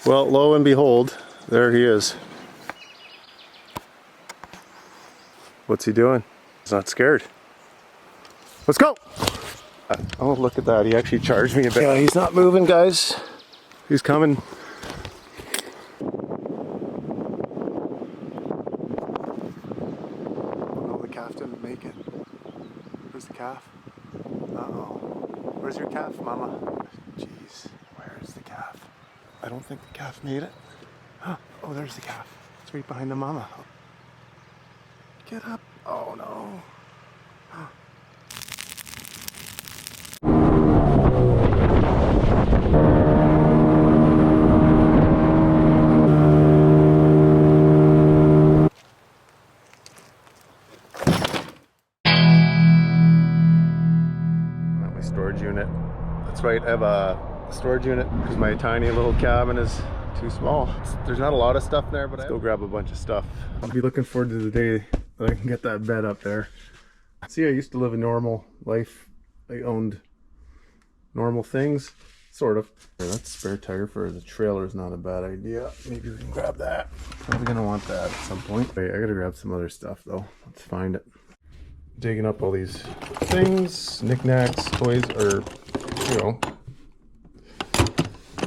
Well, lo and behold, there he is. What's he doing? He's not scared. Let's go! Oh, look at that. He actually charged me a bit. Yeah, he's not moving, guys. He's coming. Oh, the calf didn't make it. Where's the calf? Uh-oh. Where's your calf, Mama? Jeez, where's the calf? I don't think the calf made it. Oh, there's the calf. It's right behind the mama. Get up. Oh, no. My storage unit. That's right, I have a storage unit because my tiny little cabin is too small. There's not a lot of stuff there, but Let's go grab a bunch of stuff. I'll be looking forward to the day that I can get that bed up there. See, I used to live a normal life. I owned normal things, sort of. That spare tire for the trailer is not a bad idea. Maybe we can grab that. Probably gonna want that at some point. Wait, I gotta grab some other stuff though. Let's find it. Digging up all these things, knickknacks, toys, or, you know,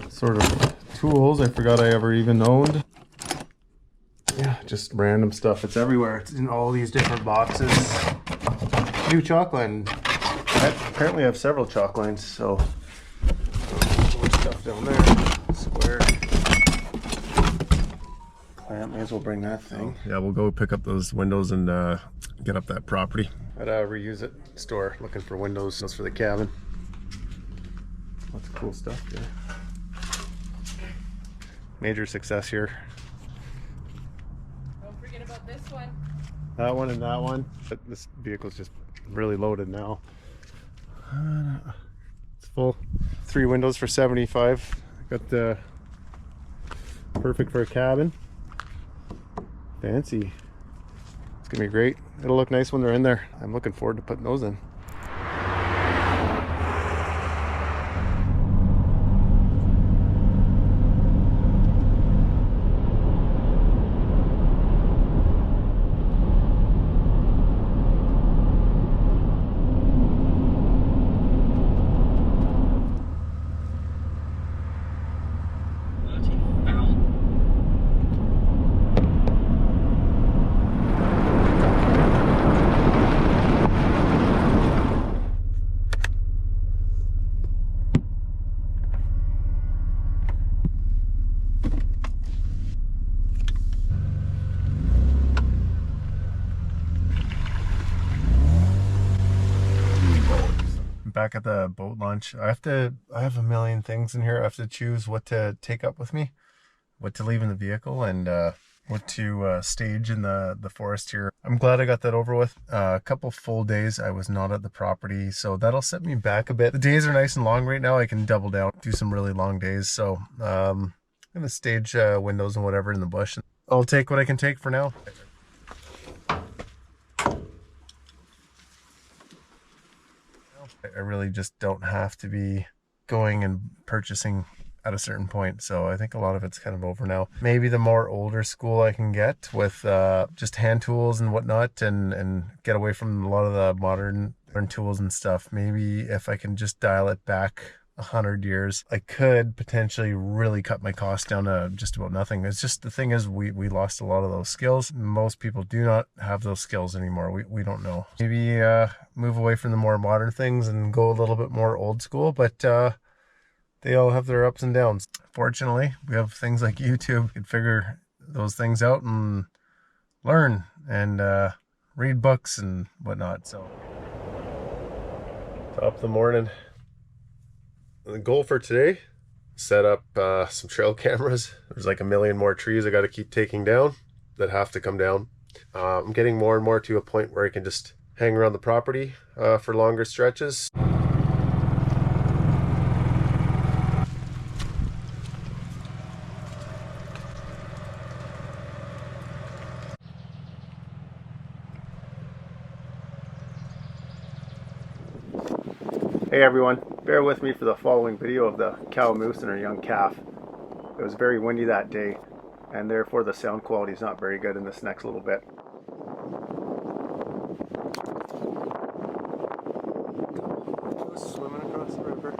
sort of tools I forgot I ever even owned. Yeah, just random stuff. It's everywhere. It's in all these different boxes. New chalk line. Apparently I have several chalk lines, so more stuff down there. Square. Clamp, may as well bring that thing. Yeah, we'll go pick up those windows and get up that property at a reuse it store, looking for windows for the cabin. Lots of cool stuff here. Major success here. Don't forget about this one. That one and that one. But this vehicle's just really loaded now. It's full. 3 windows for 75. Got the perfect for a cabin. Fancy. It's gonna be great. It'll look nice when they're in there. I'm looking forward to putting those in. Back at the boat launch. I have a million things in here. I have to choose what to take up with me, what to leave in the vehicle, and what to stage in the forest here. I'm glad I got that over with. A couple full days I was not at the property, so that'll set me back a bit. The days are nice and long right now. I can double down, do some really long days. So I'm gonna stage windows and whatever in the bush. I'll take what I can take for now. I really just don't have to be going and purchasing at a certain point, so I think a lot of it's kind of over now. Maybe the more older school I can get with just hand tools and whatnot, and get away from a lot of the modern tools and stuff. Maybe if I can just dial it back 100 years, I could potentially really cut my costs down to just about nothing. It's just, the thing is, we lost a lot of those skills. Most people do not have those skills anymore. We don't know. Maybe move away from the more modern things and go a little bit more old school, but they all have their ups and downs. Fortunately, we have things like YouTube. You can figure those things out and learn and read books and whatnot. So top of the morning. The goal for today, set up some trail cameras. There's like a million more trees I got to keep taking down that have to come down. I'm getting more and more to a point where I can just hang around the property for longer stretches. Hey everyone, bear with me for the following video of the cow moose and her young calf. It was very windy that day, and therefore the sound quality is not very good in this next little bit. Swimming across the river.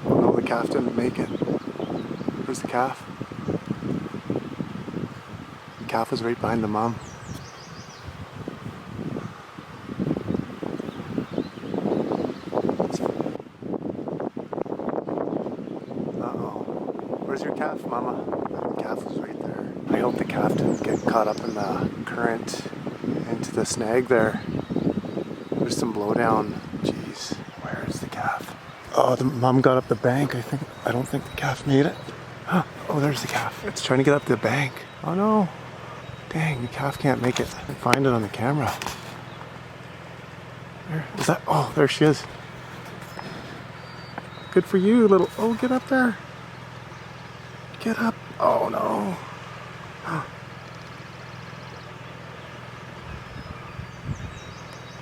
Oh no, the calf didn't make it. Where's the calf? The calf was right behind the mom. Uh-oh. Where's your calf, mama? The calf was right there. I hope the calf didn't get caught up in the current into the snag there. There's some blowdown. Jeez, where is the calf? Oh, the mom got up the bank. I don't think the calf made it. Oh, there's the calf. It's trying to get up the bank. Oh no. Dang, the calf can't make it. I can find it on the camera. There, is that? Oh, there she is. Good for you, little. Oh, get up there. Get up. Oh no.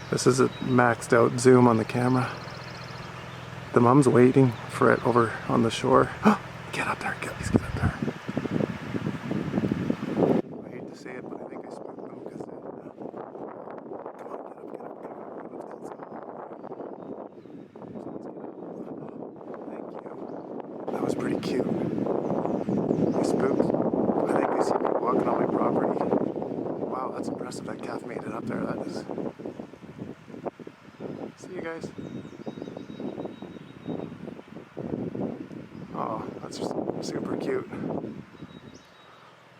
This is a maxed out zoom on the camera. The mom's waiting for it over on the shore. Get up there, please get up there. I hate to say it, but I think I spooked them because come on, get up. Thank you. That was pretty cute. They spooked. I think they see me walking on my property. Wow, that's impressive. That calf made it up there. That is. See you guys. Oh, that's super cute.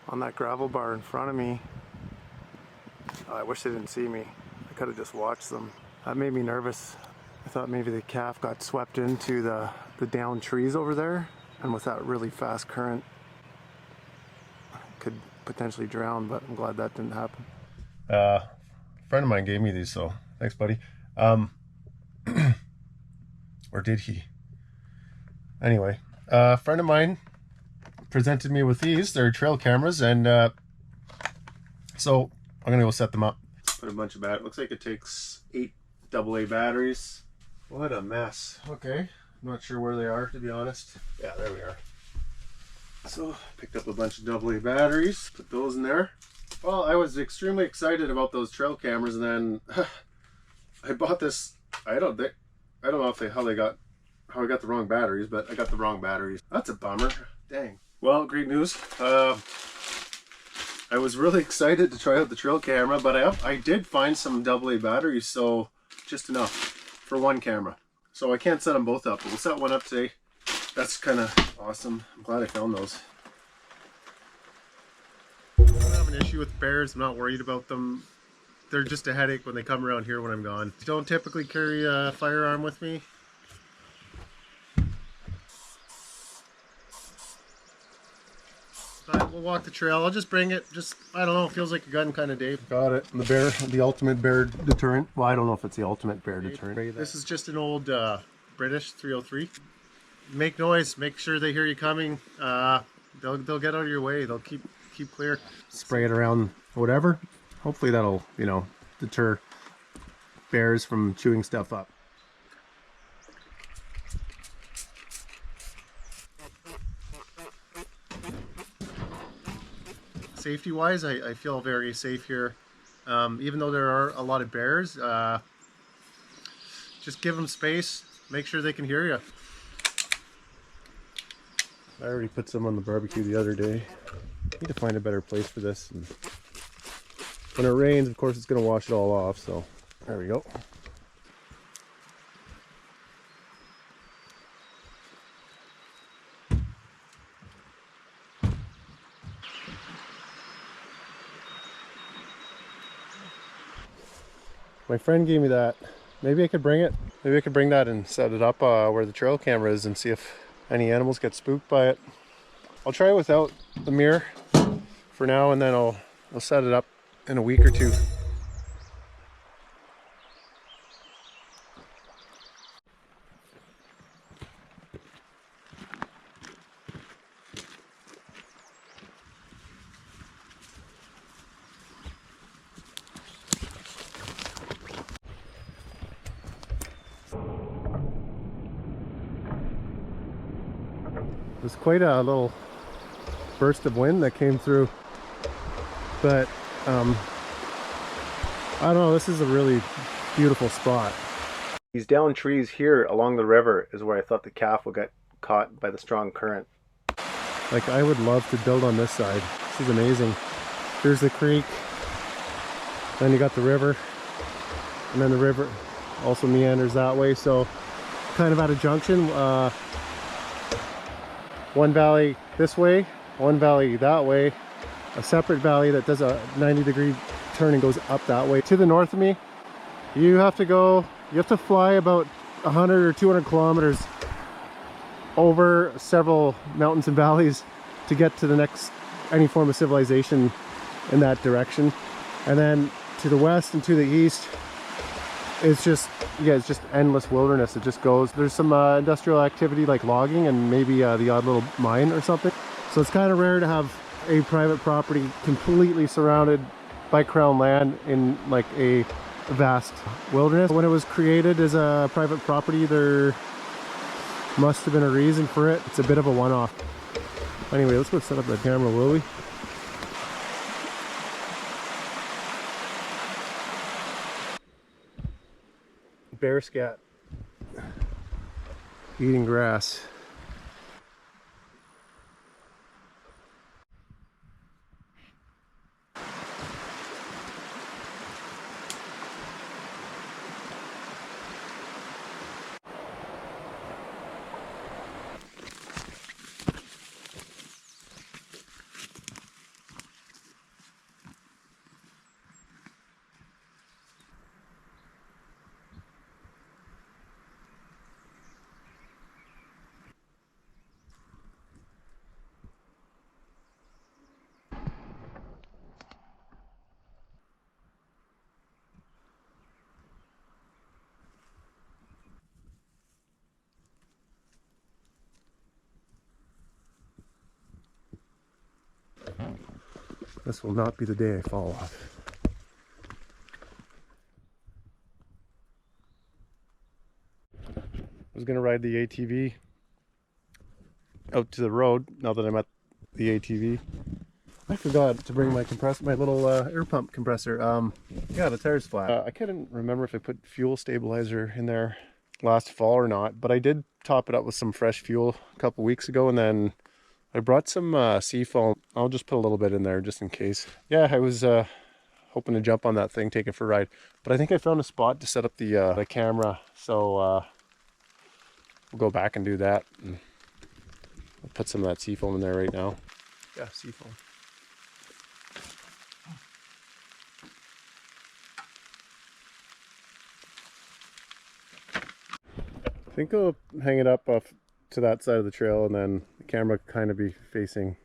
On that gravel bar in front of me. Oh, I wish they didn't see me. I could have just watched them. That made me nervous. I thought maybe the calf got swept into the downed trees over there, and with that really fast current, could potentially drown, but I'm glad that didn't happen. A friend of mine gave me these, so thanks, buddy. Or did he? Anyway, a friend of mine presented me with these. They're trail cameras, and so I'm gonna go set them up. Put a bunch of batteries. Looks like it takes 8 AA batteries. What a mess. Okay, I'm not sure where they are, to be honest. Yeah, there we are. So picked up a bunch of AA batteries, put those in there. Well, I was extremely excited about those trail cameras, and then I bought this. I don't know how I got the wrong batteries, but I got the wrong batteries. That's a bummer. Dang. Well, great news. I was really excited to try out the trail camera, but I did find some AA batteries, so just enough for one camera. So I can't set them both up, but we'll set one up today. That's kind of awesome. I'm glad I found those. I don't have an issue with bears. I'm not worried about them. They're just a headache when they come around here when I'm gone. Don't typically carry a firearm with me. But we'll walk the trail. I'll just bring it. Just, I don't know, feels like a gun kind of day. Got it. The bear, the ultimate bear deterrent. Well, I don't know if it's the ultimate bear deterrent. This is just an old British 303. Make noise. Make sure they hear you coming. They'll get out of your way. They'll keep clear. Spray it around whatever. Hopefully that'll, you know, deter bears from chewing stuff up. Safety wise, I feel very safe here. Even though there are a lot of bears, just give them space. Make sure they can hear you. I already put some on the barbecue the other day. Need to find a better place for this. And when it rains, of course, it's going to wash it all off. So there we go. My friend gave me that. Maybe I could bring it. Maybe I could bring that and set it up where the trail camera is and see if any animals get spooked by it. I'll try it without the mirror for now, and then I'll set it up in a week or two. There's quite a little burst of wind that came through, but I don't know, this is a really beautiful spot. These down trees here along the river is where I thought the calf would get caught by the strong current. Like, I would love to build on this side. This is amazing. Here's the creek, then you got the river, and then the river also meanders that way, so kind of at a junction. One valley this way, one valley that way, a separate valley that does a 90-degree turn and goes up that way. To the north of me, you have to fly about 100 or 200 kilometers over several mountains and valleys to get to the next any form of civilization in that direction. And then to the west and to the east, it's just, yeah, it's just endless wilderness. It just goes. There's some industrial activity like logging and maybe the odd little mine or something. So it's kind of rare to have a private property completely surrounded by crown land in like a vast wilderness. When it was created as a private property, there must have been a reason for it. It's a bit of a one-off. Anyway, let's go set up the camera, will we? Bear scat eating grass. This will not be the day I fall off. I was gonna ride the ATV out to the road now that I'm at the ATV. I forgot to bring my compressor, my little air pump compressor. Yeah, the tire's flat. I couldn't remember if I put fuel stabilizer in there last fall or not, but I did top it up with some fresh fuel a couple weeks ago, and then I brought some sea foam. I'll just put a little bit in there just in case. Yeah, I was hoping to jump on that thing, take it for a ride, but I think I found a spot to set up the camera, so we'll go back and do that. And I'll put some of that sea foam in there right now. Yeah, sea foam. I think I'll hang it up off to that side of the trail, and then the camera kind of be facing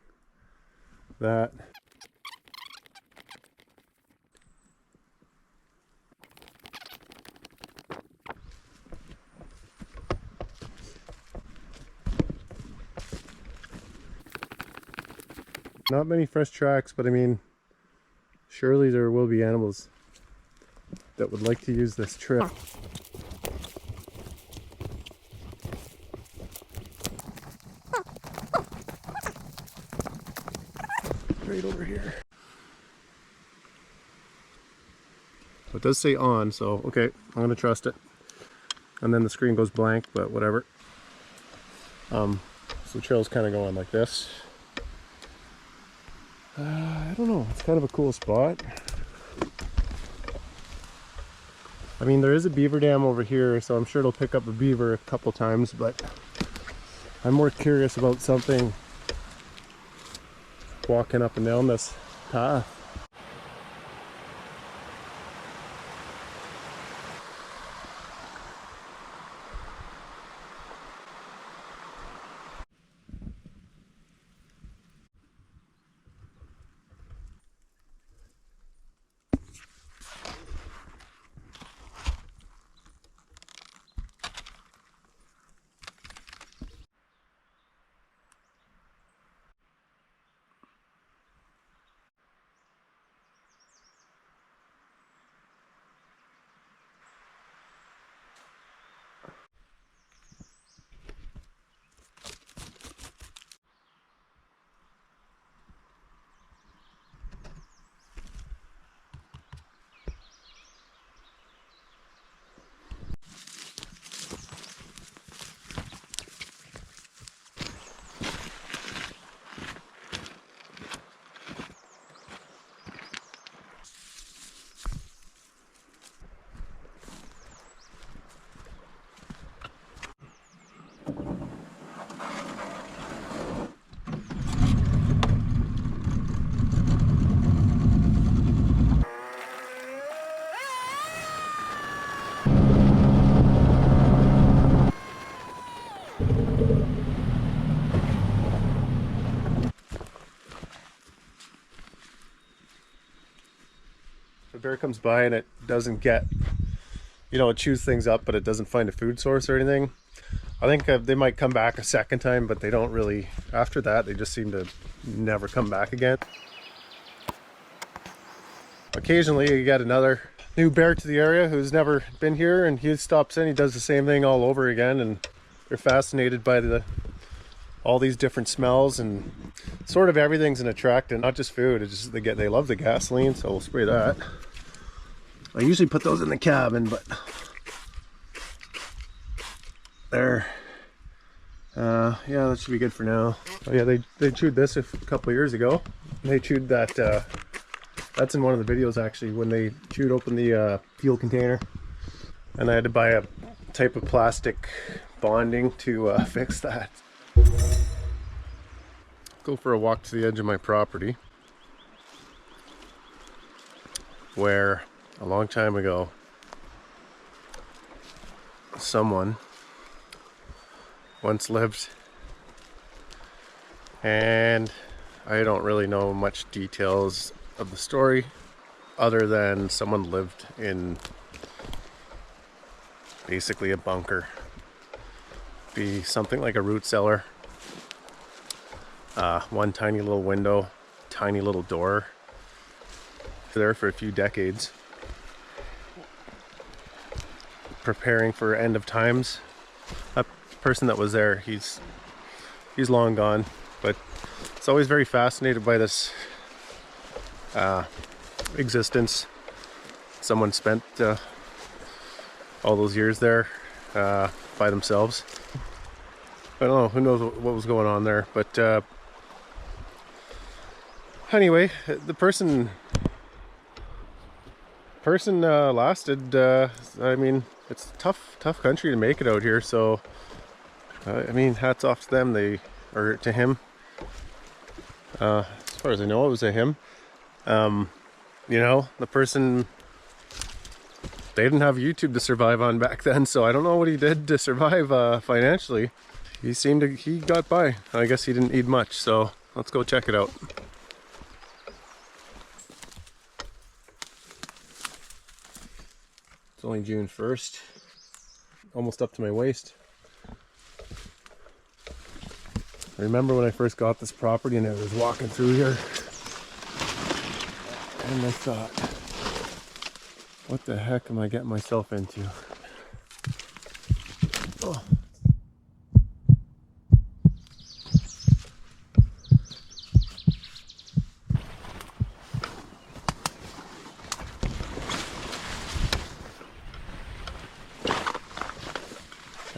that. Not many fresh tracks, but I mean, surely there will be animals that would like to use this trail. Right over here. So it does say on, so okay, I'm gonna trust it. And then the screen goes blank, but whatever. So the trail's kind of going like this. I don't know, it's kind of a cool spot. I mean, there is a beaver dam over here, so I'm sure it'll pick up a beaver a couple times, but I'm more curious about something walking up and down this path. bear comes by and it doesn't get, you know, it chews things up, but it doesn't find a food source or anything, I think they might come back a second time, but they don't really, after that, they just seem to never come back again. Occasionally you get another new bear to the area who's never been here, and he stops in, he does the same thing all over again, and they're fascinated by all these different smells, and sort of everything's an attractant, not just food. It's just they love the gasoline, so we'll spray that. I usually put those in the cabin, but there. Yeah, that should be good for now. Oh yeah, they chewed this a couple of years ago. They chewed that. That's in one of the videos actually, when they chewed open the fuel container, and I had to buy a type of plastic bonding to fix that. Go for a walk to the edge of my property, where a long time ago someone once lived, and I don't really know much details of the story other than someone lived in basically a bunker, be something like a root cellar, one tiny little window, tiny little door, there for a few decades, preparing for end of times. That person that was there, he's long gone, but it's always very fascinated by this existence. Someone spent all those years there by themselves. I don't know, who knows what was going on there, but anyway, the person lasted. I mean, it's a tough country to make it out here, so I mean, hats off to them. Or to him. As far as I know, it was a him. You know, the person, they didn't have YouTube to survive on back then, so I don't know what he did to survive financially. He got by. I guess he didn't need much, so let's go check it out. It's only June 1st, almost up to my waist. I remember when I first got this property and I was walking through here, and I thought, what the heck am I getting myself into? Oh.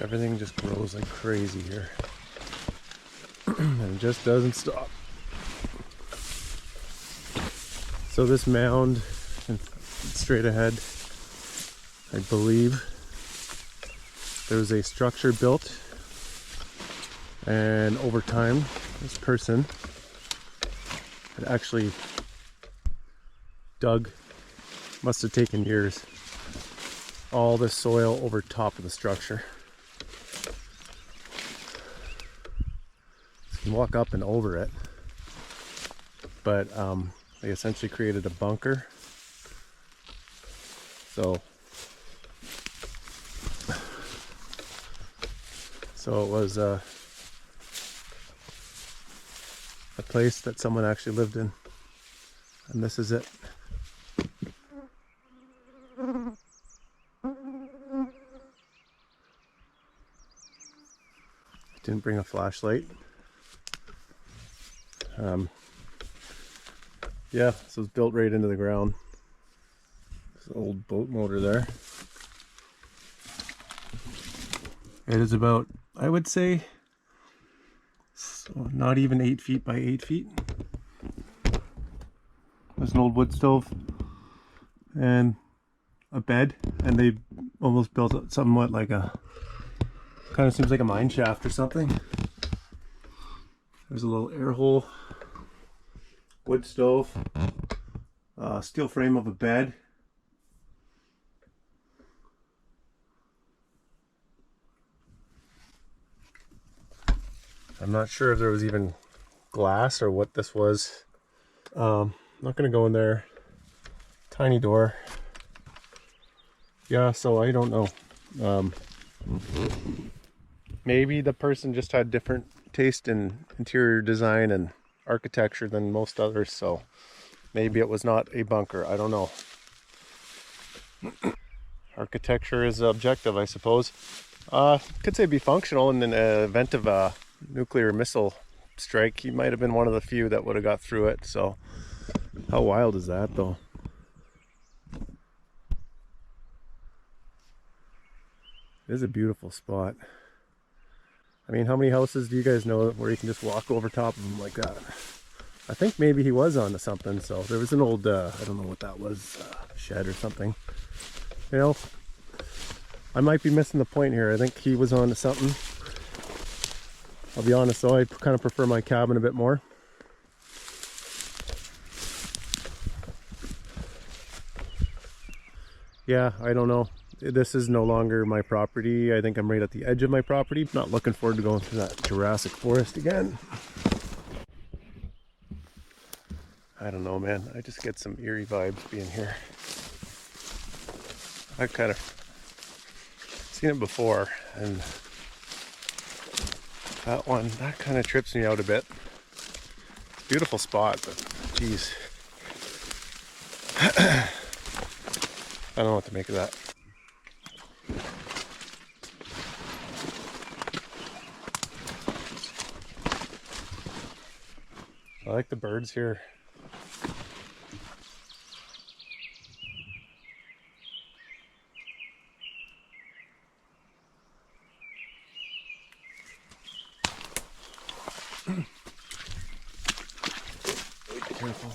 Everything just grows like crazy here. And it just doesn't stop. So this mound and straight ahead, I believe there was a structure built, and over time this person had actually dug, must have taken years, all this soil over top of the structure. You can walk up and over it, but they essentially created a bunker. So it was a place that someone actually lived in, and this is it. Didn't bring a flashlight. Yeah, so it's built right into the ground. There's an old boat motor there. It is about, I would say, so not even 8 feet by 8 feet. There's an old wood stove and a bed, and they almost built it somewhat like a, kind of seems like a mine shaft or something. There's a little air hole, wood stove, steel frame of a bed. I'm not sure if there was even glass or what this was. I'm not going to go in there Tiny door. Yeah, so I don't know. Maybe the person just had different taste in interior design and architecture than most others, so maybe it was not a bunker. I don't know. Architecture is objective, I suppose. Could say be functional in the event of a nuclear missile strike. He might have been one of the few that would have got through it. So how wild is that, though? It is a beautiful spot. I mean, how many houses do you guys know where you can just walk over top of them like that? I think maybe he was onto something. So there was an old, I don't know what that was, shed or something. You know, I might be missing the point here. I think he was onto something. I'll be honest though, I kind of prefer my cabin a bit more. Yeah, I don't know. This is no longer my property. I think I'm right at the edge of my property. Not looking forward to going through that Jurassic forest again. I don't know, man. I just get some eerie vibes being here. I've kind of seen it before, and that kind of trips me out a bit. Beautiful spot, but geez. I don't know what to make of that. I like the birds here. Careful.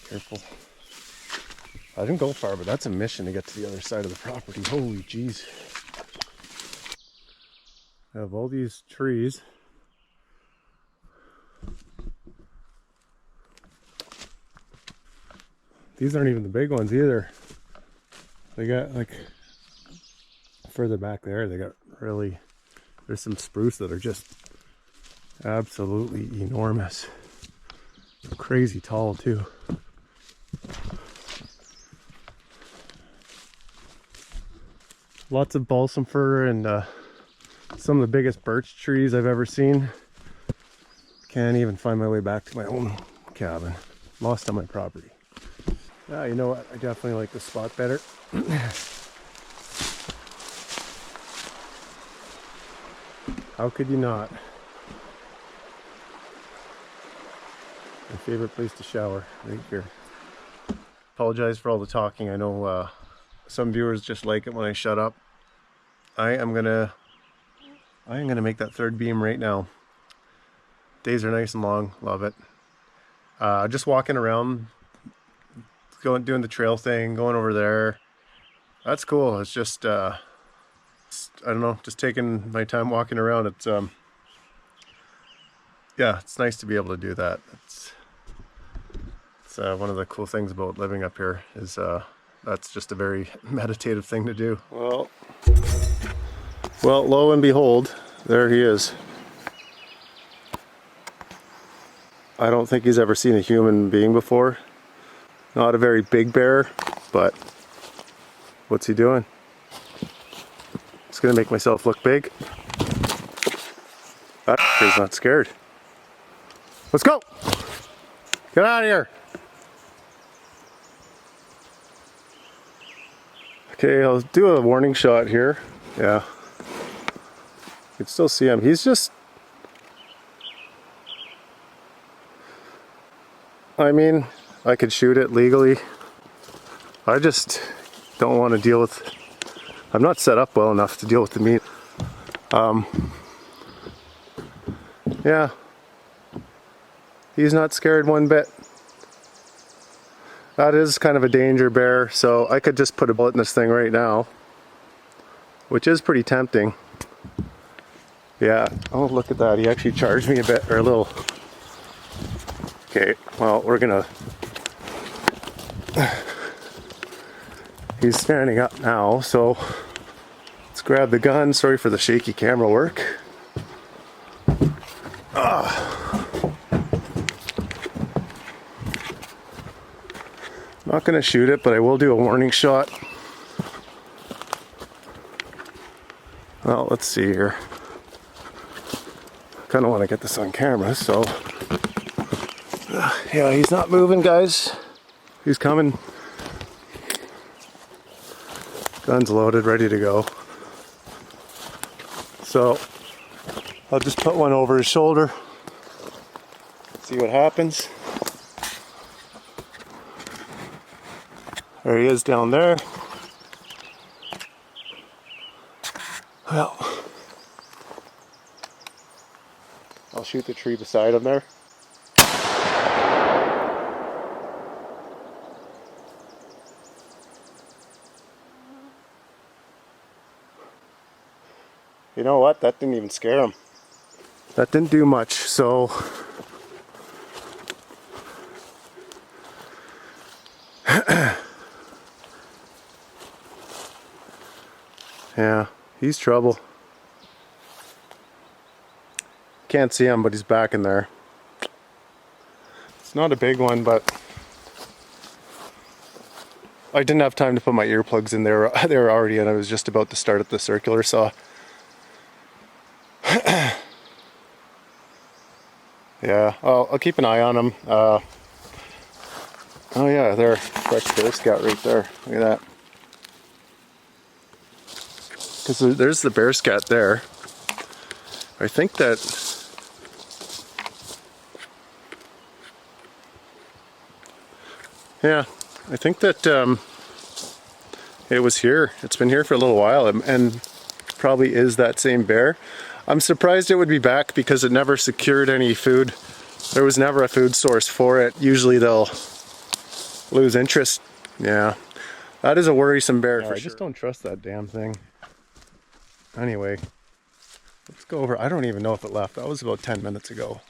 Careful. I didn't go far, but that's a mission to get to the other side of the property. Holy jeez. I have all these trees. These aren't even the big ones either. They got like further back there, they got really, there's some spruce that are just absolutely enormous. Crazy tall too. Lots of balsam fir and some of the biggest birch trees I've ever seen. Can't even find my way back to my own cabin. Lost on my property. Yeah, you know what? I definitely like this spot better. How could you not? My favorite place to shower, right here. Apologize for all the talking. I know some viewers just like it when I shut up. I am gonna make that third beam right now. Days are nice and long, love it. Just walking around, doing the trail thing, going over there. That's cool. It's just I don't know, just taking my time walking around. It's yeah, it's nice to be able to do that. It's one of the cool things about living up here is that's just a very meditative thing to do. Well, lo and behold, there he is. I don't think he's ever seen a human being before. Not a very big bear, but what's he doing? It's gonna make myself look big. That is not scared. Let's go! Get out of here! Okay, I'll do a warning shot here. Yeah. You can still see him. He's just... I mean, I could shoot it legally. I just don't want to deal with... I'm not set up well enough to deal with the meat. Yeah. He's not scared one bit. That is kind of a danger bear, so I could just put a bullet in this thing right now, which is pretty tempting. Yeah, oh look at that, he actually charged me a bit, or a little. Okay, well we're gonna... He's standing up now, so let's grab the gun. Sorry for the shaky camera work. Not gonna shoot it, but I will do a warning shot. Well, let's see here. Kind of want to get this on camera, so yeah, he's not moving, guys. He's coming. Gun's loaded, ready to go. So I'll just put one over his shoulder. See what happens. There he is down there. Well, I'll shoot the tree beside him there. You know what? That didn't even scare him. That didn't do much, so yeah, he's trouble. Can't see him, but he's back in there. It's not a big one, but I didn't have time to put my earplugs in there. They were already in. I was just about to start at the circular saw. Yeah, I'll keep an eye on him. Oh yeah, there, fresh bear scat right there. Look at that. Because there's the bear scat there. I think that yeah, I think that it was here. It's been here for a little while, and probably is that same bear. I'm surprised it would be back because it never secured any food. There was never a food source for it. Usually they'll lose interest. Yeah, that is a worrisome bear for sure. I just don't trust that damn thing. Anyway, let's go over. I don't even know if it left. That was about 10 minutes ago.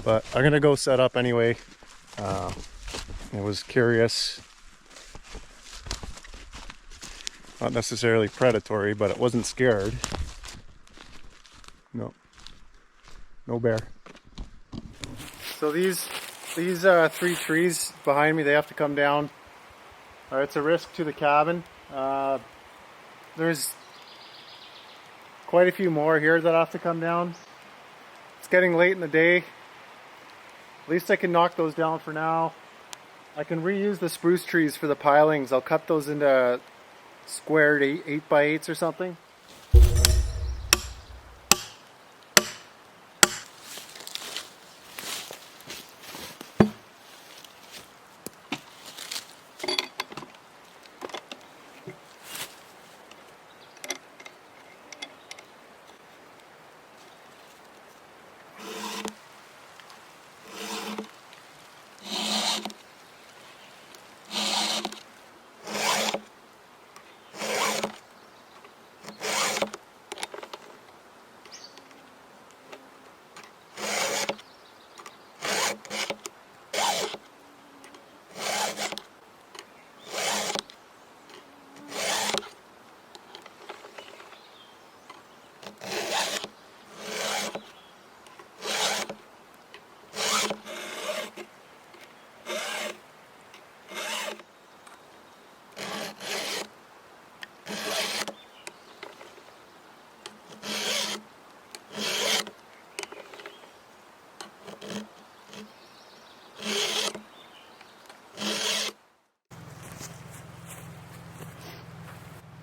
But I'm gonna go set up anyway. I was curious. Not necessarily predatory, but it wasn't scared. No. No bear. So these 3 trees behind me, they have to come down. It's a risk to the cabin. There's quite a few more here that have to come down. It's getting late in the day. At least I can knock those down for now. I can reuse the spruce trees for the pilings. I'll cut those into squared 8x8s or something.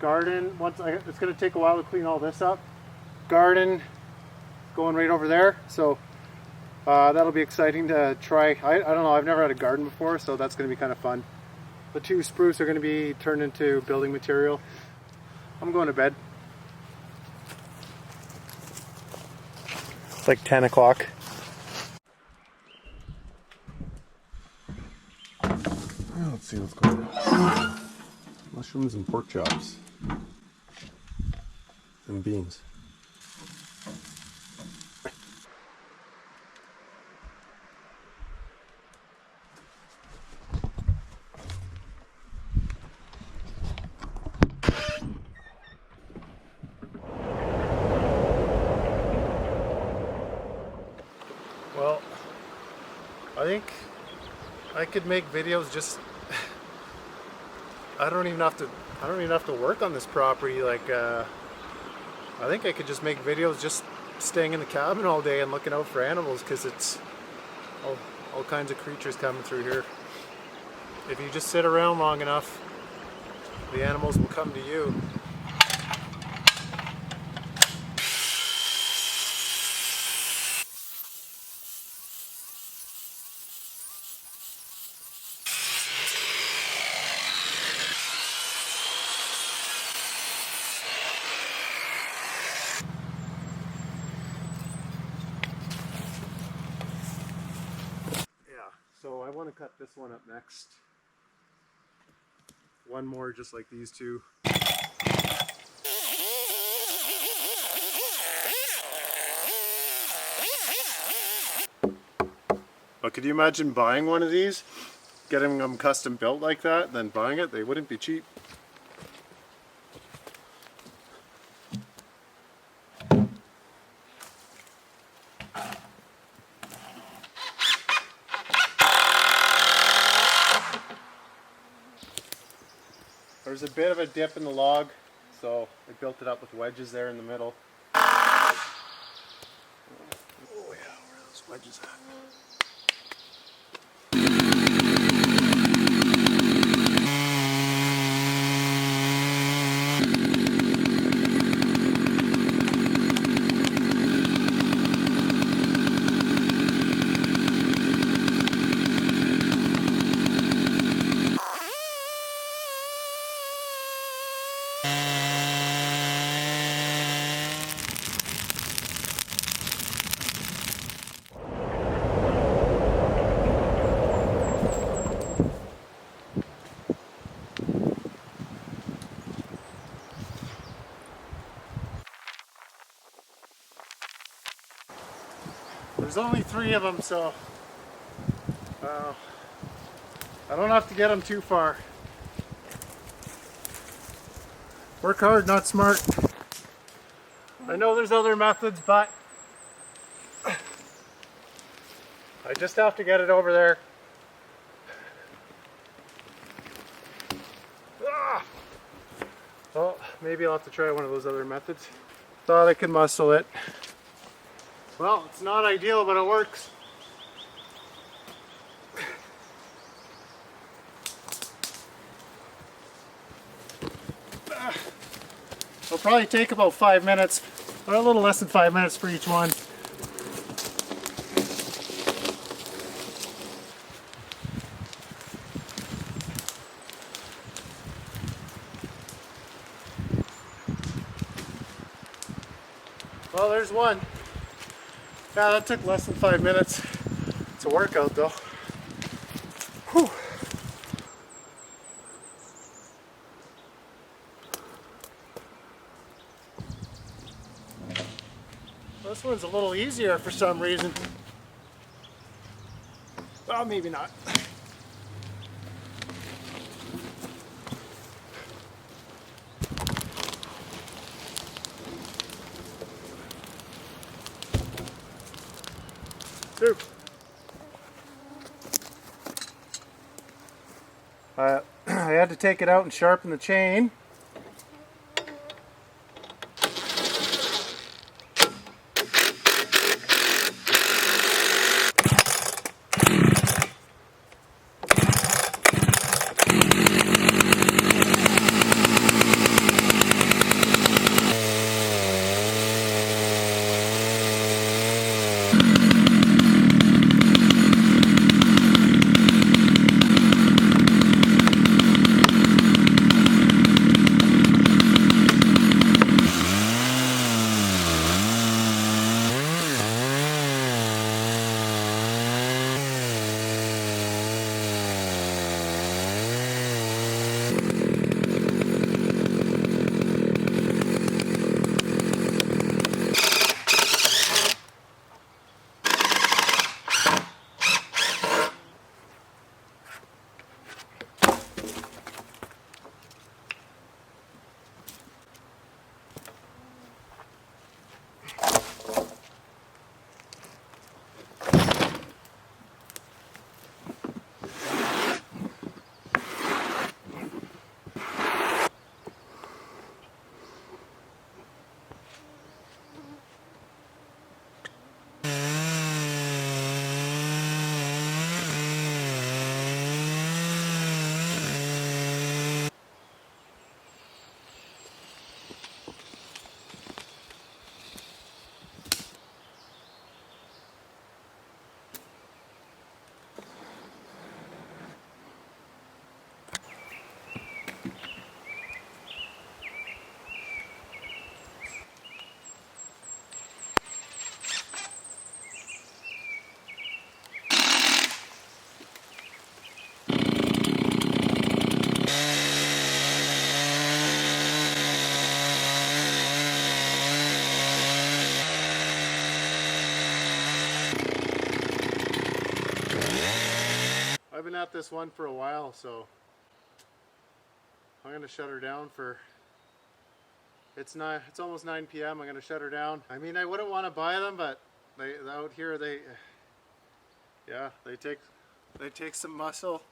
Garden, it's going to take a while to clean all this up. Garden going right over there, so that'll be exciting to try. I don't know, I've never had a garden before, so that's going to be kind of fun. The 2 spruce are going to be turned into building material. I'm going to bed. It's like 10 o'clock. Let's see what's going on. Mushrooms and pork chops. And beans. Well, I I could make videos just I don't even have to work on this property. Like I think I could just make videos just staying in the cabin all day and looking out for animals, because it's all kinds of creatures coming through here. If you just sit around long enough, the animals will come to you. So I want to cut this one up next. One more just like these two. But could you imagine buying one of these? Getting them custom built like that, then buying it? They wouldn't be cheap. There's a bit of a dip in the log, so I built it up with wedges there in the middle. Oh yeah, where are those wedges at? There's only 3 of them, so I don't have to get them too far. Work hard, not smart. I know there's other methods, but I just have to get it over there. Well, maybe I'll have to try one of those other methods. Thought I could muscle it. Well, it's not ideal, but it works. It'll probably take about 5 minutes, or a little less than 5 minutes for each one. Well, there's one. Yeah, that took less than 5 minutes. It's a workout though. Whew. This one's a little easier for some reason. Well, maybe not. Soup. I had to take it out and sharpen the chain. been at this one for a while, so I'm gonna shut her down for, it's almost 9 p.m. I'm gonna shut her down. I mean, I wouldn't want to buy them, but out here they take some muscle,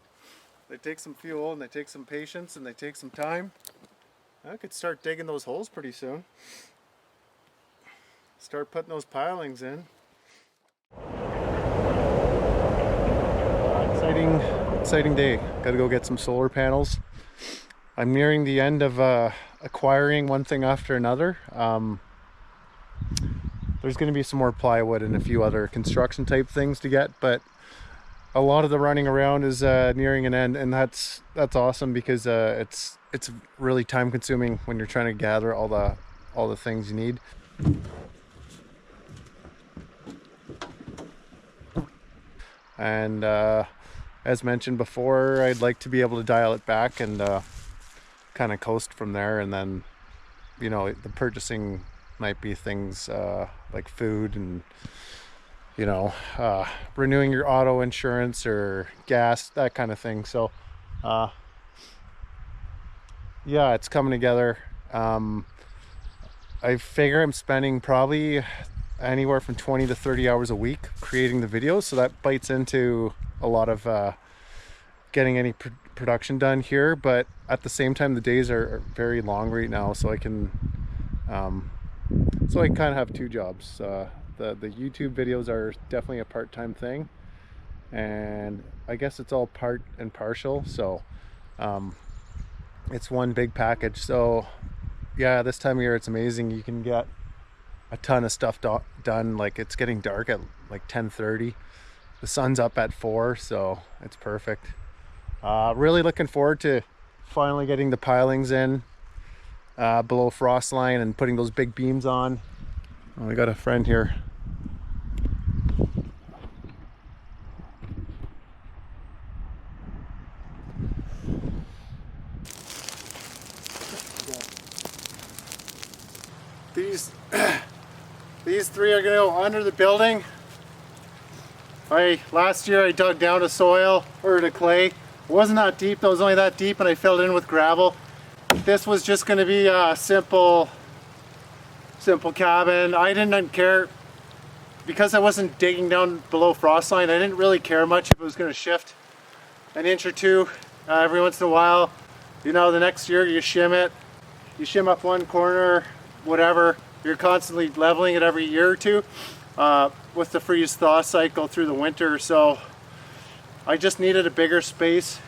they take some fuel, and they take some patience, and they take some time. I could start digging those holes pretty soon. Start putting those pilings in. Exciting day. Gotta go get some solar panels. I'm nearing the end of acquiring one thing after another. There's going to be some more plywood and a few other construction type things to get, but a lot of the running around is nearing an end, and that's awesome because it's really time consuming when you're trying to gather all the things you need. And as mentioned before, I'd like to be able to dial it back and kind of coast from there, and then, you know, the purchasing might be things like food and, you know, renewing your auto insurance or gas, that kind of thing. So yeah, it's coming together. I figure I'm spending probably anywhere from 20 to 30 hours a week creating the videos, so that bites into a lot of getting any production done here, but at the same time the days are very long right now, so I can kind of have two jobs. The YouTube videos are definitely a part-time thing, and I guess it's all part and partial, so it's one big package. So yeah, this time of year it's amazing. You can get a ton of stuff done. Like, it's getting dark at like 10:30. The sun's up at 4, so it's perfect. Really looking forward to finally getting the pilings in below frost line and putting those big beams on. Oh, we got a friend here. These three are going to go under the building. Last year I dug down to soil, or to clay. It wasn't that deep, it was only that deep, and I filled it in with gravel. This was just going to be a simple cabin. I didn't care, because I wasn't digging down below frost line, I didn't really care much if it was going to shift an inch or two every once in a while. You know, the next year you shim it, you shim up one corner, whatever. You're constantly leveling it every year or two with the freeze-thaw cycle through the winter. So I just needed a bigger space.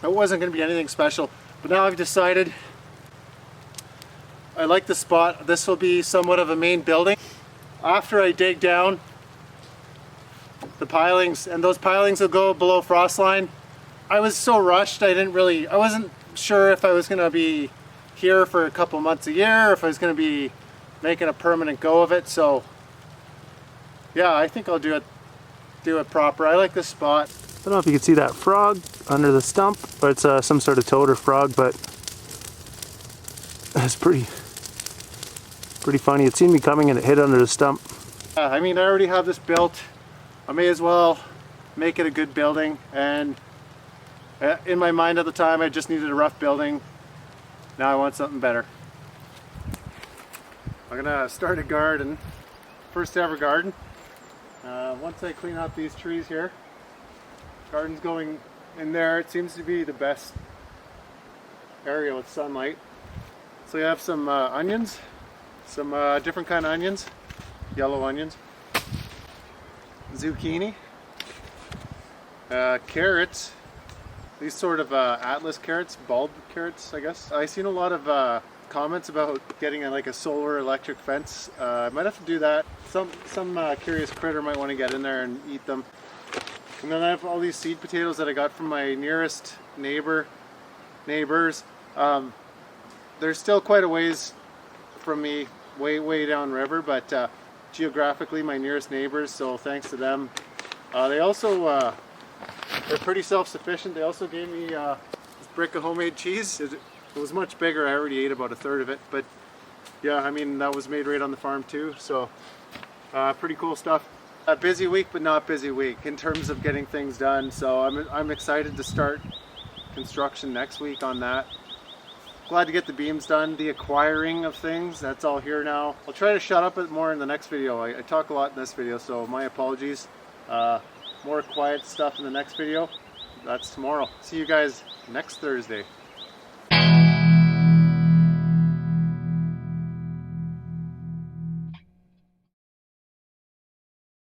It wasn't going to be anything special, but now I've decided I like the spot. This will be somewhat of a main building. After I dig down the pilings, and those pilings will go below frost line. I was so rushed, I wasn't sure if I was going to be here for a couple months a year, or if I was going to be making a permanent go of it. So yeah, I think I'll do it proper. I like this spot. I don't know if you can see that frog under the stump, but it's some sort of toad or frog, but it's pretty funny. It seen me coming and it hit under the stump. I mean, I already have this built. I may as well make it a good building, and in my mind at the time I just needed a rough building. Now I want something better. I'm gonna start a garden, first ever garden. Once I clean out these trees here, garden's going in there. It seems to be the best area with sunlight. So you have some onions, some different kind of onions, yellow onions, zucchini, carrots, these sort of atlas carrots, bulb carrots, I guess. I've seen a lot of comments about getting like a solar electric fence. I might have to do that. Some curious critter might want to get in there and eat them. And then I have all these seed potatoes that I got from my nearest neighbors. They're still quite a ways from me, way downriver, but geographically my nearest neighbors, so thanks to them. They also they're pretty self-sufficient. They also gave me this brick of homemade cheese. It was much bigger. I already ate about a third of it, but yeah, I mean, that was made right on the farm too, so pretty cool stuff. A busy week, but not busy week in terms of getting things done. So I'm excited to start construction next week on that. Glad to get the beams done, the acquiring of things, that's all here now. I'll try to shut up a bit more in the next video. I talk a lot in this video, so my apologies. More quiet stuff in the next video. That's tomorrow. See you guys next Thursday.